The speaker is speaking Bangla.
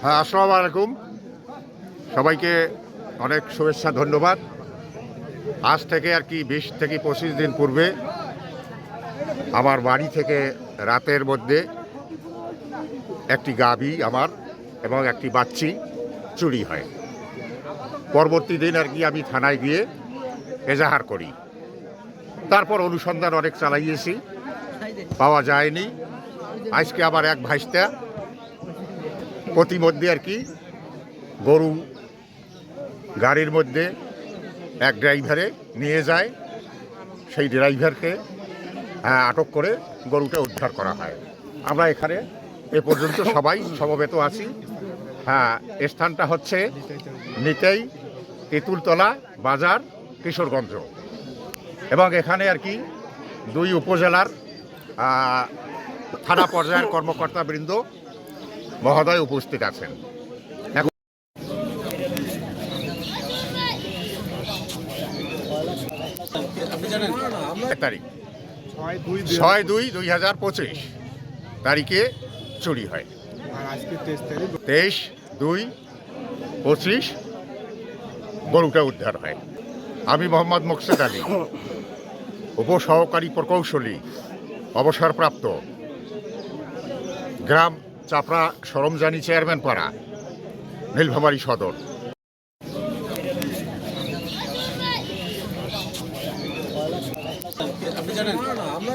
হ্যাঁ, আসসালামু আলাইকুম। সবাইকে অনেক শুভেচ্ছা, ধন্যবাদ। আজ থেকে আর কি 20 থেকে 25 দিন পূর্বে আমার বাড়ি থেকে রাতের মধ্যে একটি গাভী আমার এবং একটি বাচ্চি চুরি হয়। পরবর্তী দিন আর কি আমি থানায় গিয়ে এজাহার করি। তারপর অনুসন্ধান অনেক চালাইয়েছি, পাওয়া যায়নি। আজকে আবার এক ভাইস্তা প্রতিমধ্যে আর কি গরু গাড়ির মধ্যে এক ড্রাইভারে নিয়ে যায়, সেই ড্রাইভারকে আটক করে গরুটা উদ্ধার করা হয়। আমরা এখানে এ পর্যন্ত সবাই সমবেত আছি। স্থানটা হচ্ছে নিতেই তেঁতুলতলা বাজার, কিশোরগঞ্জ। এবং এখানে আর কি 2 উপজেলার থানা পর্যায়ের কর্মকর্তাবৃন্দ মহোদয় উপস্থিত আছেন। তারিখ 6/2/2025 তারিখে চুরি হয়। 23/2/25 গরুটা উদ্ধার হয়। আমি মোহাম্মদ মোকসেদ আলী, উপসহকারী প্রকৌশলী, অবসরপ্রাপ্ত, গ্রাম চাপড়া সরমজানি চেয়ারম্যান পাড়া, নীলফামারী সদর। আপনি জানেন আমরা